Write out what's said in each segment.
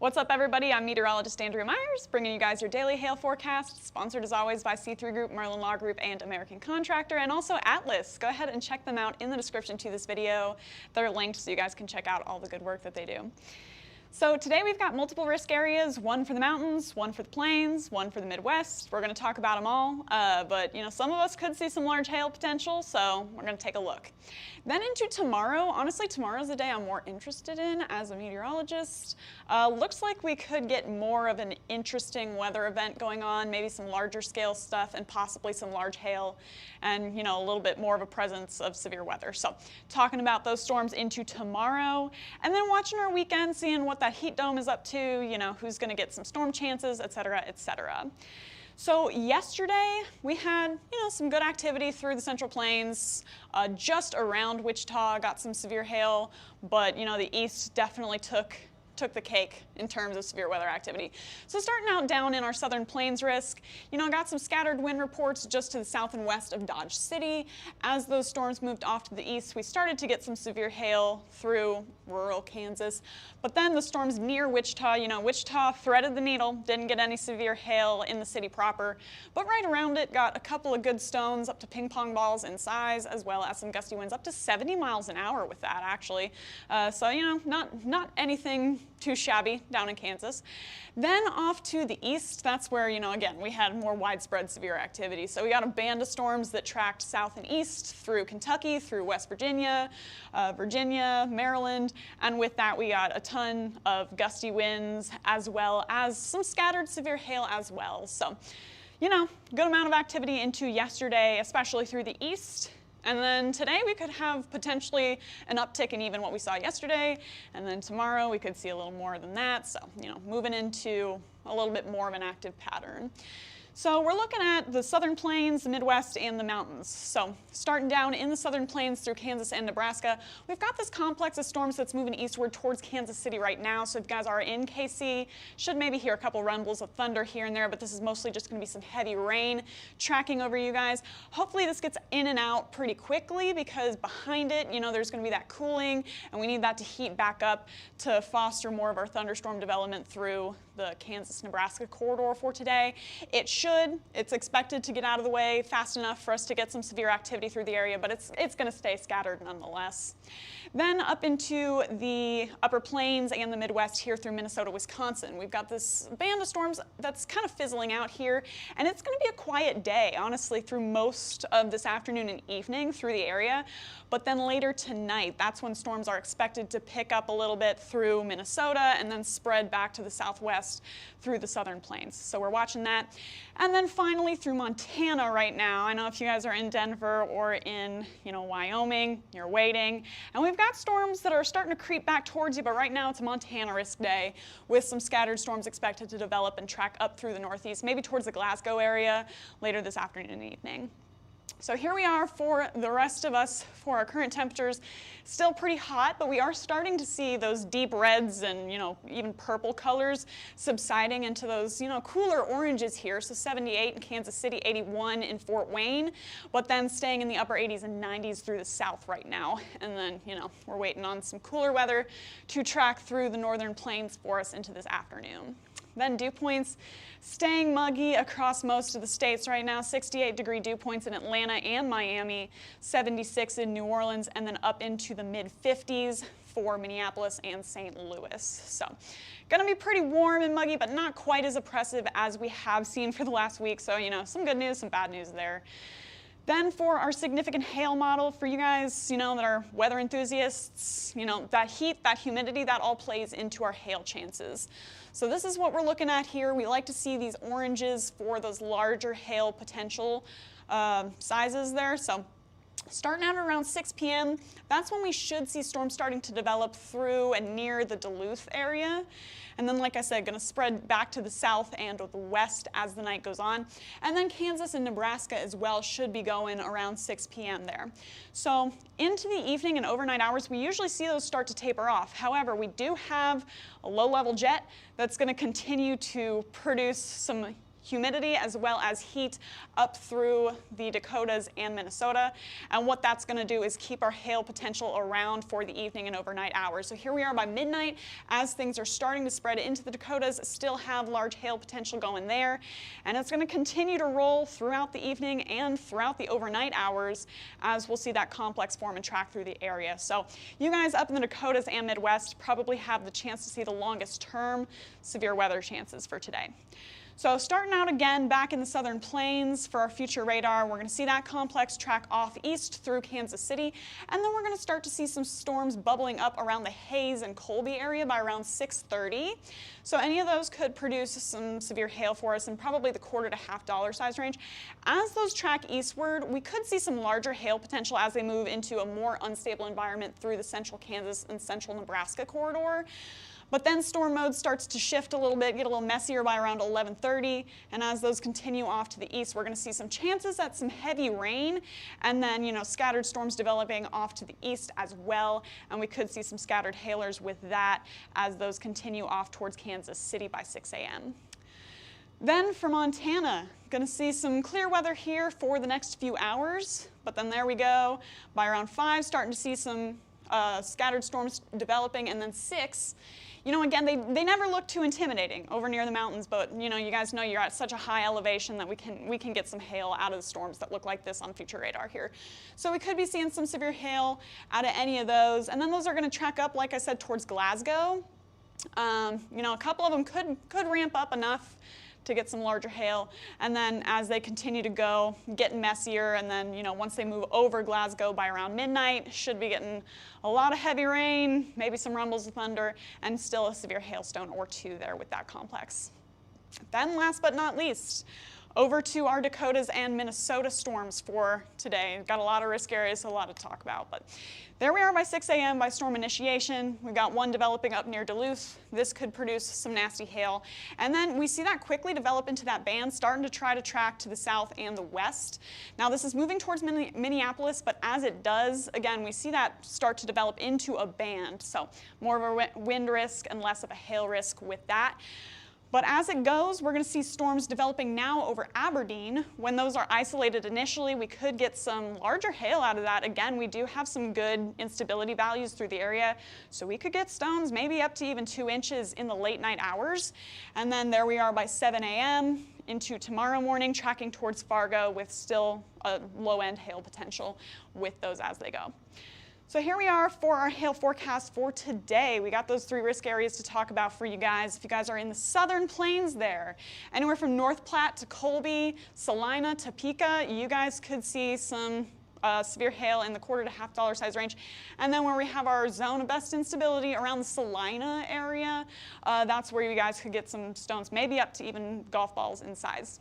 What's up, everybody? I'm meteorologist Andrea Myers, bringing you guys your daily hail forecast, sponsored as always by C3 Group, Merlin Law Group, and American Contractor, and also Atlas. Go ahead and check them out in the description to this video. They're linked so you guys can check out all the good work that they do. So today we've got multiple risk areas, one for the mountains, one for the plains, one for the Midwest. We're going to talk about them all, but some of us could see some large hail potential, so we're going to take a look. Then into tomorrow. Honestly, tomorrow's the day I'm more interested in as a meteorologist. Looks like we could get more of an interesting weather event going on, maybe some larger scale stuff and possibly some large hail and a little bit more of a presence of severe weather. So talking about those storms into tomorrow, and then watching our weekend, seeing what that heat dome is up to, who's going to get some storm chances, etc., etc. So yesterday we had, some good activity through the Central Plains, just around Wichita, got some severe hail, but the east definitely took the cake in terms of severe weather activity. So starting out down in our southern plains risk, got some scattered wind reports just to the south and west of Dodge City. As those storms moved off to the east, we started to get some severe hail through rural Kansas. But then the storms near Wichita, Wichita threaded the needle, didn't get any severe hail in the city proper, but right around it got a couple of good stones up to ping pong balls in size, as well as some gusty winds up to 70 miles an hour with that, actually. So, not anything too shabby down in Kansas. Then off to the east, that's where, again, we had more widespread severe activity. So we got a band of storms that tracked south and east through Kentucky, through West Virginia, Virginia, Maryland, and with that we got a ton of gusty winds as well as some scattered severe hail as well. So, good amount of activity into yesterday, especially through the east. And then today we could have potentially an uptick in even what we saw yesterday, and then tomorrow we could see a little more than that. So, moving into a little bit more of an active pattern. So we're looking at the southern plains, the Midwest, and the mountains. So starting down in the southern plains through Kansas and Nebraska, we've got this complex of storms that's moving eastward towards Kansas City right now. So if you guys are in KC, should maybe hear a couple rumbles of thunder here and there, but this is mostly just going to be some heavy rain tracking over you guys. Hopefully this gets in and out pretty quickly because behind it, there's going to be that cooling, and we need that to heat back up to foster more of our thunderstorm development through the Kansas-Nebraska corridor for today. It's expected to get out of the way fast enough for us to get some severe activity through the area, but it's going to stay scattered nonetheless. Then up into the upper plains and the Midwest here through Minnesota, Wisconsin, we've got this band of storms that's kind of fizzling out here, and it's going to be a quiet day, honestly, through most of this afternoon and evening through the area. But then later tonight, that's when storms are expected to pick up a little bit through Minnesota and then spread back to the southwest through the southern plains. So we're watching that. And then finally through Montana right now. I know if you guys are in Denver or in, Wyoming, you're waiting. And we've got storms that are starting to creep back towards you, but right now it's a Montana risk day with some scattered storms expected to develop and track up through the northeast, maybe towards the Glasgow area later this afternoon and evening. So here we are for the rest of us for our current temperatures. Still pretty hot, but we are starting to see those deep reds and, even purple colors subsiding into those, cooler oranges here. So 78 in Kansas City, 81 in Fort Wayne, but then staying in the upper 80s and 90s through the south right now. And then, we're waiting on some cooler weather to track through the northern plains for us into this afternoon. Then dew points staying muggy across most of the states right now. 68-degree dew points in Atlanta and Miami, 76 in New Orleans, and then up into the mid-50s for Minneapolis and St. Louis. So gonna be pretty warm and muggy, but not quite as oppressive as we have seen for the last week. So, some good news, some bad news there. Then for our significant hail model for you guys, that are weather enthusiasts, that heat, that humidity, that all plays into our hail chances. So this is what we're looking at here. We like to see these oranges for those larger hail potential sizes there. So starting out around 6 p.m., that's when we should see storms starting to develop through and near the Duluth area. And then, like I said, going to spread back to the south and the west as the night goes on. And then Kansas and Nebraska as well should be going around 6 p.m. there. So into the evening and overnight hours, we usually see those start to taper off. However, we do have a low-level jet that's going to continue to produce some humidity as well as heat up through the Dakotas and Minnesota. And what that's going to do is keep our hail potential around for the evening and overnight hours. So here we are by midnight as things are starting to spread into the Dakotas, still have large hail potential going there. And it's going to continue to roll throughout the evening and throughout the overnight hours as we'll see that complex form and track through the area. So you guys up in the Dakotas and Midwest probably have the chance to see the longest term severe weather chances for today. So starting out again back in the southern plains for our future radar, we're going to see that complex track off east through Kansas City, and then we're going to start to see some storms bubbling up around the Hayes and Colby area by around 6:30. So any of those could produce some severe hail for us in probably the $quarter to $half size range. As those track eastward, we could see some larger hail potential as they move into a more unstable environment through the central Kansas and central Nebraska corridor. But then storm mode starts to shift a little bit, get a little messier by around 11:30, and as those continue off to the east, we're going to see some chances at some heavy rain, and then, scattered storms developing off to the east as well, and we could see some scattered hailers with that as those continue off towards Kansas City by 6 a.m. Then for Montana, going to see some clear weather here for the next few hours, but then there we go, by around 5, starting to see some scattered storms developing, and then 6. Again, they never look too intimidating over near the mountains, but you guys know you're at such a high elevation that we can get some hail out of the storms that look like this on future radar here. So we could be seeing some severe hail out of any of those, and then those are going to track up, like I said, towards Glasgow. A couple of them could ramp up enough to get some larger hail, and then as they continue to go, get messier, and then once they move over Glasgow by around midnight, should be getting a lot of heavy rain, maybe some rumbles of thunder, and still a severe hailstone or two there with that complex. Then last but not least, over to our Dakotas and Minnesota storms for today. We've got a lot of risk areas, so a lot to talk about, but there we are by 6 a.m. by storm initiation. We've got one developing up near Duluth. This could produce some nasty hail. And then we see that quickly develop into that band, starting to try to track to the south and the west. Now this is moving towards Minneapolis, but as it does, again, we see that start to develop into a band. So more of a wind risk and less of a hail risk with that. But as it goes, we're going to see storms developing now over Aberdeen. When those are isolated initially, we could get some larger hail out of that. Again, we do have some good instability values through the area, so we could get stones maybe up to even 2 inches in the late night hours. And then there we are by 7 a.m. into tomorrow morning, tracking towards Fargo with still a low-end hail potential with those as they go. So here we are for our hail forecast for today. We got those 3 risk areas to talk about for you guys. If you guys are in the southern plains there, anywhere from North Platte to Colby, Salina, Topeka, you guys could see some severe hail in the $quarter to $half size range. And then where we have our zone of best instability around the Salina area, that's where you guys could get some stones, maybe up to even golf balls in size.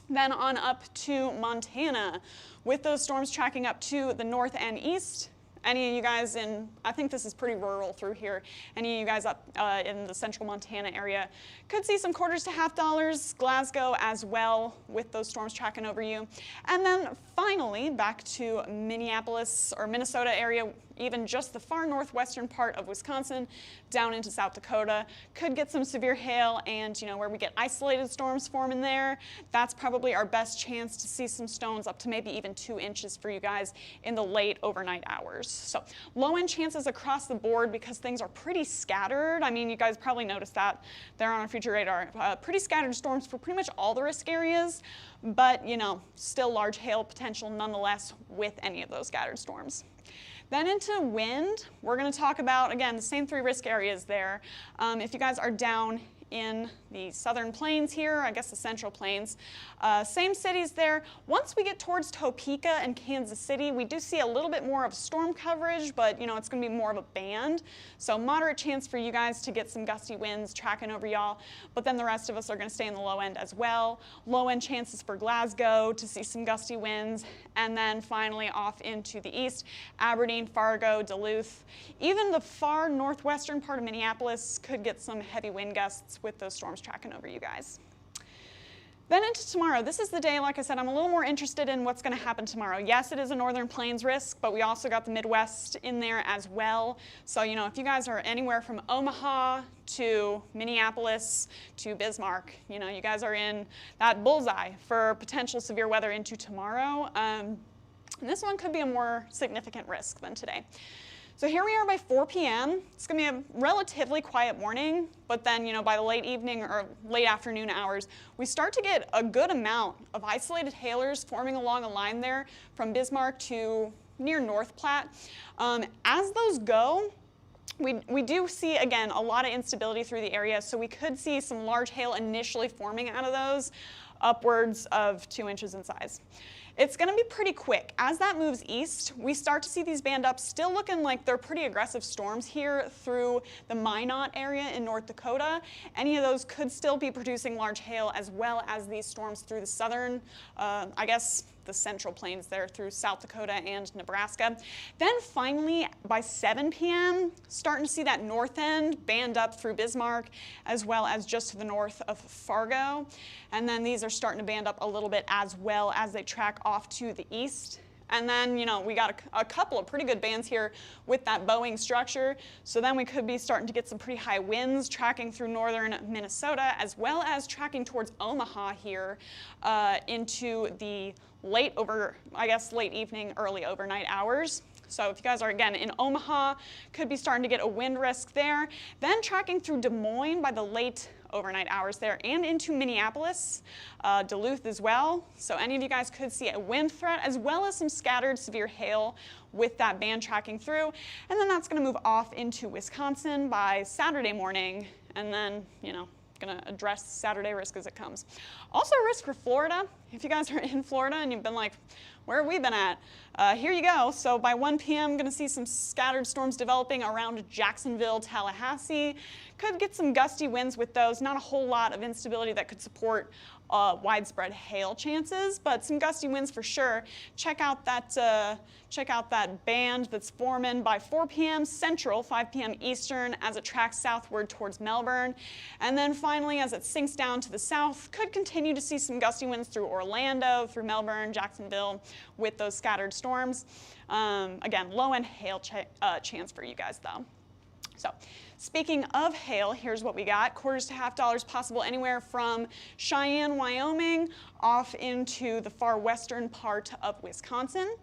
Then on up to Montana, with those storms tracking up to the north and east. Any of you guys I think this is pretty rural through here, any of you guys up in the central Montana area could see some $quarters to $half, Glasgow as well with those storms tracking over you. And then finally back to Minneapolis or Minnesota area, even just the far northwestern part of Wisconsin down into South Dakota, could get some severe hail, and where we get isolated storms forming there, that's probably our best chance to see some stones up to maybe even 2 inches for you guys in the late overnight hours. So low end chances across the board because things are pretty scattered. I mean, you guys probably noticed that there on our future radar. Pretty scattered storms for pretty much all the risk areas, but still large hail potential nonetheless with any of those scattered storms. Then into wind, we're going to talk about, again, the same 3 risk areas there. If you guys are down in the southern plains here, I guess the central plains. Same cities there. Once we get towards Topeka and Kansas City, we do see a little bit more of storm coverage, but it's going to be more of a band. So moderate chance for you guys to get some gusty winds tracking over y'all, but then the rest of us are going to stay in the low end as well. Low end chances for Glasgow to see some gusty winds, and then finally off into the east, Aberdeen, Fargo, Duluth. Even the far northwestern part of Minneapolis could get some heavy wind gusts with those storms tracking over you guys. Then into tomorrow. This is the day, like I said, I'm a little more interested in what's going to happen tomorrow. Yes, it is a northern plains risk, but we also got the Midwest in there as well. So, you know, if you guys are anywhere from Omaha to Minneapolis to Bismarck, you know, you guys are in that bullseye for potential severe weather into tomorrow. And this one could be a more significant risk than today. So here we are by 4 p.m. It's going to be a relatively quiet morning, but then, you know, by the late evening or late afternoon hours, we start to get a good amount of isolated hailers forming along a line there from Bismarck to near North Platte. As those go, we do see, again, a lot of instability through the area, so we could see some large hail initially forming out of those, upwards of 2 inches in size. It's going to be pretty quick. As that moves east, we start to see these band ups still looking like they're pretty aggressive storms here through the Minot area in North Dakota. Any of those could still be producing large hail, as well as these storms through the southern, I guess, the central plains there through South Dakota and Nebraska. Then finally, by 7 p.m., starting to see that north end band up through Bismarck, as well as just to the north of Fargo. And then these are starting to band up a little bit as well as they track off to the east. And then, you know, we got a couple of pretty good bands here with that bowing structure. So then we could be starting to get some pretty high winds tracking through northern Minnesota, as well as tracking towards Omaha here into the late evening, early overnight hours. So if you guys are, again, in Omaha, could be starting to get a wind risk there. Then tracking through Des Moines by the late overnight hours there and into Minneapolis, Duluth as well. So any of you guys could see a wind threat, as well as some scattered severe hail with that band tracking through. And then that's going to move off into Wisconsin by Saturday morning, and then, you know, going to address Saturday risk as it comes. Also a risk for Florida. If you guys are in Florida and you've been like, where have we been at? Here you go. So by 1 p.m., going to see some scattered storms developing around Jacksonville, Tallahassee. Could get some gusty winds with those. Not a whole lot of instability that could support widespread hail chances, but some gusty winds for sure. Check out that band that's forming by 4 p.m. Central, 5 p.m. Eastern, as it tracks southward towards Melbourne. And then finally, as it sinks down to the south, could continue to see some gusty winds through Orlando, through Melbourne, Jacksonville, with those scattered storms. Again, low-end hail chance for you guys, though. So, speaking of hail, here's what we got. Quarters to $half possible anywhere from Cheyenne, Wyoming, off into the far western part of Wisconsin.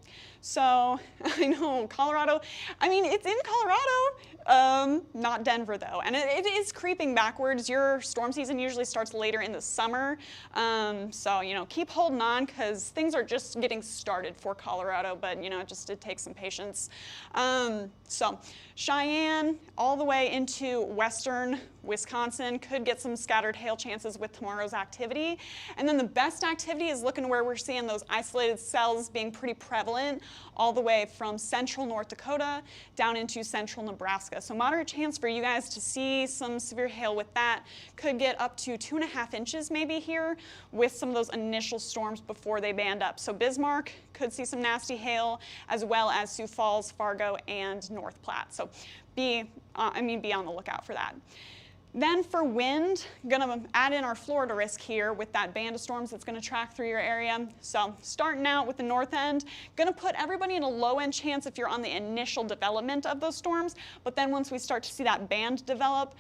So, I know, Colorado, I mean, it's in Colorado, not Denver though, and it is creeping backwards. Your storm season usually starts later in the summer, so, you know, keep holding on, because things are just getting started for Colorado, but, you know, it takes some patience. So, Cheyenne, all the way into western Wisconsin, could get some scattered hail chances with tomorrow's activity. And then the best activity is looking where we're seeing those isolated cells being pretty prevalent, all the way from central North Dakota down into central Nebraska. So moderate chance for you guys to see some severe hail with that. Could get up to 2.5 inches maybe here with some of those initial storms before they band up. So Bismarck could see some nasty hail, as well as Sioux Falls, Fargo, and North Platte. So be on the lookout for that. Then for wind, gonna add in our Florida risk here with that band of storms that's gonna track through your area. So starting out with the north end, gonna put everybody in a low end chance if you're on the initial development of those storms, but then once we start to see that band develop,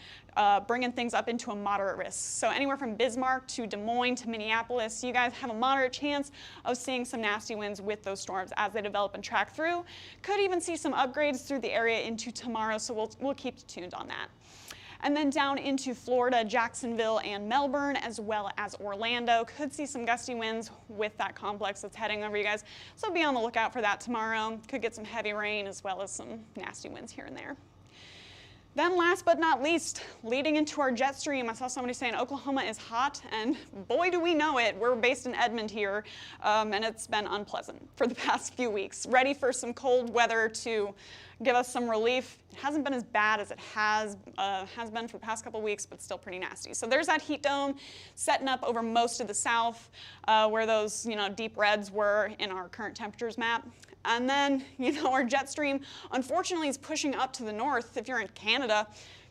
bringing things up into a moderate risk. So anywhere from Bismarck to Des Moines to Minneapolis, you guys have a moderate chance of seeing some nasty winds with those storms as they develop and track through. Could even see some upgrades through the area into tomorrow, so we'll keep tuned on that. And then down into Florida, Jacksonville and Melbourne, as well as Orlando. Could see some gusty winds with that complex that's heading over you guys. So be on the lookout for that tomorrow. Could get some heavy rain as well as some nasty winds here and there. Then last but not least, leading into our jet stream, I saw somebody saying Oklahoma is hot, and boy do we know it. We're based in Edmond here, and it's been unpleasant for the past few weeks. Ready for some cold weather to give us some relief. It hasn't been as bad as it has been for the past couple weeks, but still pretty nasty. So there's that heat dome setting up over most of the south, where those deep reds were in our current temperatures map. And then, our jet stream, unfortunately, is pushing up to the north. If you're in Canada,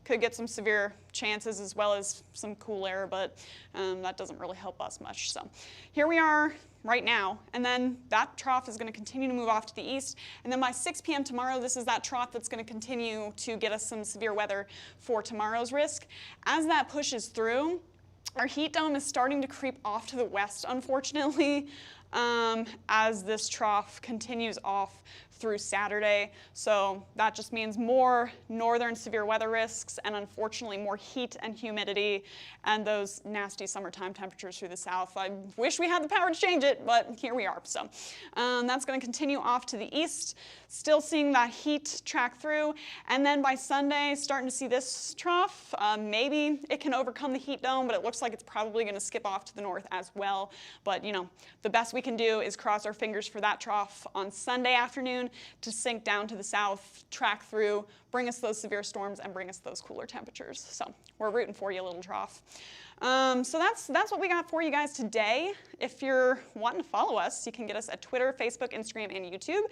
could get some severe chances as well as some cool air, but that doesn't really help us much. So here we are right now, and then that trough is going to continue to move off to the east, and then by 6 p.m. tomorrow, this is that trough that's going to continue to get us some severe weather for tomorrow's risk. As that pushes through, our heat dome is starting to creep off to the west, unfortunately, as this trough continues off through Saturday. So that just means more northern severe weather risks and unfortunately more heat and humidity and those nasty summertime temperatures through the south. I wish we had the power to change it, but here we are. So that's going to continue off to the east, still seeing that heat track through. And then by Sunday, starting to see this trough. Maybe it can overcome the heat dome, but it looks like it's probably going to skip off to the north as well. But you know, the best we can do is cross our fingers for that trough on Sunday afternoon to sink down to the south, track through, bring us those severe storms, and bring us those cooler temperatures. So we're rooting for you, little trough. So that's what we got for you guys today. If you're wanting to follow us, you can get us at Twitter, Facebook, Instagram, and YouTube.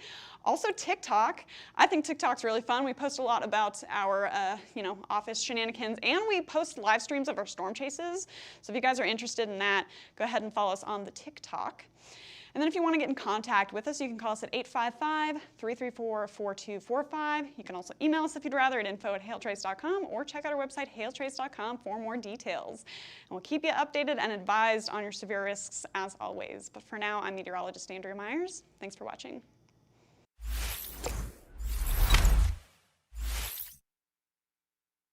Also TikTok. I think TikTok's really fun. We post a lot about our office shenanigans, and we post live streams of our storm chases. So if you guys are interested in that, go ahead and follow us on the TikTok. And then if you want to get in contact with us, you can call us at 855-334-4245. You can also email us if you'd rather at info@hailtrace.com, or check out our website, hailtrace.com, for more details. And we'll keep you updated and advised on your severe risks as always. But for now, I'm meteorologist Andrea Myers. Thanks for watching.